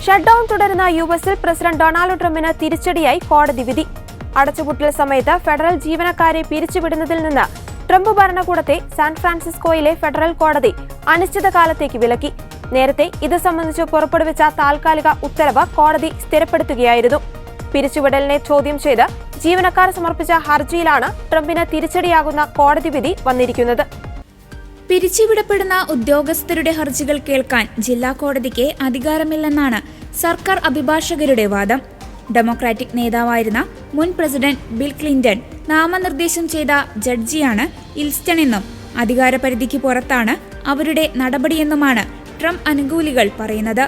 Shutdown തുടരുന്ന യുഎസിൽ president Donald ട്രംപിന് തിരിച്ചടിയായി കോടതി വിധി. അടച്ചുപൂട്ടൽ സമയത്ത് ഫെഡറൽ ജീവനക്കാരെ പിരിച്ചുവിടുന്നതിൽ നിന്ന് ട്രംപ് ഭരണകൂടത്തെ സാൻ ഫ്രാൻസിസ്കോയിലെ ഫെഡറൽ കോടതി അനിശ്ചിതകാലത്തേക്ക് വിലക്കി. നേരത്തെ ഇത് സംബന്ധിച്ച് പുറപ്പെടുവിച്ച താൽക്കാലിക ഉത്തരവ് കോടതി സ്ഥിരപ്പെടുത്തുകയായിരുന്നു. പിരിച്ചുവിടലിനെ ചോദ്യം ചെയ്ത് ജീവനക്കാർ സമർപ്പിച്ച ഹർജിയിലാണ് ട്രംപിന് തിരിച്ചടിയാകുന്ന കോടതി വിധി വന്നിരിക്കുന്നത്. പിരിച്ചുവിടപ്പെടുന്ന ഉദ്യോഗസ്ഥരുടെ ഹർജികൾ കേൾക്കാൻ ജില്ലാ കോടതിക്ക് അധികാരമില്ലെന്നാണ് സർക്കാർ അഭിഭാഷകരുടെ വാദം. ഡെമോക്രാറ്റിക് നേതാവായിരുന്ന മുൻ പ്രസിഡന്റ് ബിൽ ക്ലിന്റൺ നാമനിർദ്ദേശം ചെയ്ത ജഡ്ജിയാണ് ഇൽസ്റ്റൺ എന്നും അധികാരപരിധിക്ക് പുറത്താണ് അവരുടെ നടപടിയെന്നുമാണ് ട്രംപ് അനുകൂലികൾ പറയുന്നത്.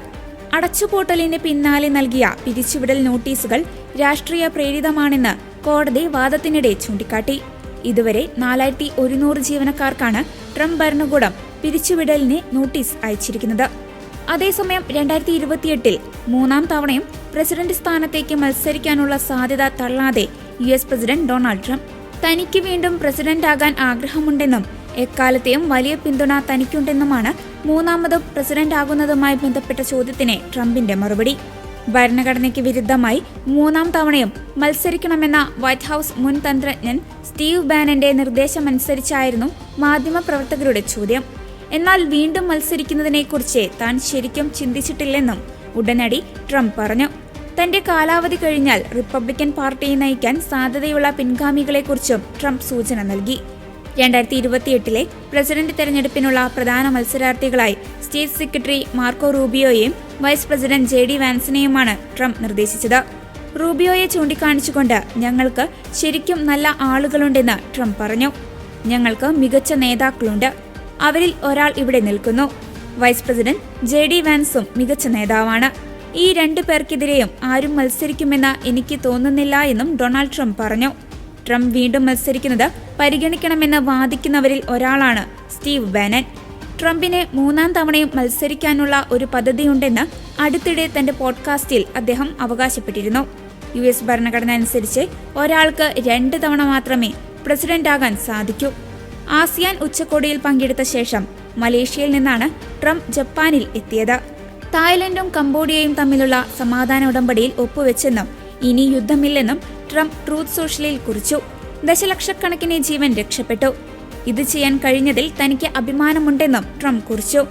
അടച്ചുപൂട്ടലിന് പിന്നാലെ നൽകിയ പിരിച്ചുവിടൽ നോട്ടീസുകൾ രാഷ്ട്രീയ പ്രേരിതമാണെന്ന് കോടതി വാദത്തിനിടെ ചൂണ്ടിക്കാട്ടി. ഇതുവരെ 4100 ജീവനക്കാർക്കാണ് ട്രംപ് ഭരണകൂടം പിരിച്ചുവിടലിന് നോട്ടീസ് അയച്ചിരിക്കുന്നത്. അതേസമയം 2028 മൂന്നാം തവണയും പ്രസിഡന്റ് സ്ഥാനത്തേക്ക് മത്സരിക്കാനുള്ള സാധ്യത തള്ളാതെ US പ്രസിഡന്റ് ഡൊണാൾഡ് ട്രംപ് തനിക്ക് വീണ്ടും പ്രസിഡന്റാകാൻ ആഗ്രഹമുണ്ടെന്നും എക്കാലത്തെയും വലിയ പിന്തുണ തനിക്കുണ്ടെന്നുമാണ് മൂന്നാമതും പ്രസിഡന്റ് ആകുന്നതുമായി ബന്ധപ്പെട്ട ചോദ്യത്തിന് ട്രംപിന്റെ മറുപടി. ഭരണഘടനയ്ക്ക് വിരുദ്ധമായി മൂന്നാം തവണയും മത്സരിക്കണമെന്ന വൈറ്റ് ഹൌസ് മുൻ തന്ത്രജ്ഞൻ സ്റ്റീവ് ബാനന്റെ നിർദ്ദേശമനുസരിച്ചായിരുന്നു മാധ്യമപ്രവർത്തകരുടെ ചോദ്യം. എന്നാൽ വീണ്ടും മത്സരിക്കുന്നതിനെക്കുറിച്ച് താൻ ശരിക്കും ചിന്തിച്ചിട്ടില്ലെന്നും ഉടനടി ട്രംപ് പറഞ്ഞു. തന്റെ കാലാവധി കഴിഞ്ഞാൽ റിപ്പബ്ലിക്കൻ പാർട്ടിയെ നയിക്കാൻ സാധ്യതയുള്ള പിൻഗാമികളെക്കുറിച്ചും ട്രംപ് സൂചന നൽകി. 2028 പ്രസിഡന്റ് തെരഞ്ഞെടുപ്പിനുള്ള പ്രധാന മത്സരാർത്ഥികളായി സ്റ്റേറ്റ് സെക്രട്ടറി മാർക്കോ റൂബിയോയെയും വൈസ് പ്രസിഡന്റ് JD വാൻസിനെയുമാണ് ട്രംപ് നിർദ്ദേശിച്ചത്. റൂബിയോയെ ചൂണ്ടിക്കാണിച്ചുകൊണ്ട് ഞങ്ങൾക്ക് ശരിക്കും നല്ല ആളുകളുണ്ടെന്ന് ട്രംപ് പറഞ്ഞു. ഞങ്ങൾക്ക് മികച്ച നേതാക്കളുണ്ട്. അവരിൽ ഒരാൾ ഇവിടെ നിൽക്കുന്നു. വൈസ് പ്രസിഡന്റ് JD വാൻസും മികച്ച നേതാവാണ്. ഈ 2 പേർക്കെതിരെയും ആരും മത്സരിക്കുമെന്ന് എനിക്ക് തോന്നുന്നില്ല എന്നും ഡൊണാൾഡ് ട്രംപ് പറഞ്ഞു. ട്രംപ് വീണ്ടും മത്സരിക്കുന്നത് പരിഗണിക്കണമെന്ന് വാദിക്കുന്നവരിൽ ഒരാളാണ് സ്റ്റീവ് ബാനൻ. ട്രംപിന് മൂന്നാം തവണയും മത്സരിക്കാനുള്ള ഒരു പദ്ധതിയുണ്ടെന്ന് അടുത്തിടെ തന്റെ പോഡ്കാസ്റ്റിൽ അദ്ദേഹം അവകാശപ്പെട്ടിരുന്നു. US ഭരണഘടന അനുസരിച്ച് ഒരാൾക്ക് 2 തവണ മാത്രമേ പ്രസിഡന്റാകാൻ സാധിക്കൂ. ആസിയാൻ ഉച്ചകോടിയിൽ പങ്കെടുത്ത ശേഷം മലേഷ്യയിൽ നിന്നാണ് ട്രംപ് ജപ്പാനിൽ എത്തിയത്. തായ്ലൻഡും കംബോഡിയയും തമ്മിലുള്ള സമാധാന ഉടമ്പടിയിൽ ഒപ്പുവെച്ചെന്നും ഇനി യുദ്ധമില്ലെന്നും ട്രംപ് ട്രൂത്ത് സോഷ്യലിൽ കുറിച്ചു. ദശലക്ഷക്കണക്കിന് ജീവൻ രക്ഷപ്പെട്ടു. ഇത് ചെയ്യാൻ കഴിഞ്ഞതിൽ തനിക്ക് അഭിമാനമുണ്ടെന്നും ട്രംപ് കുറിച്ചു.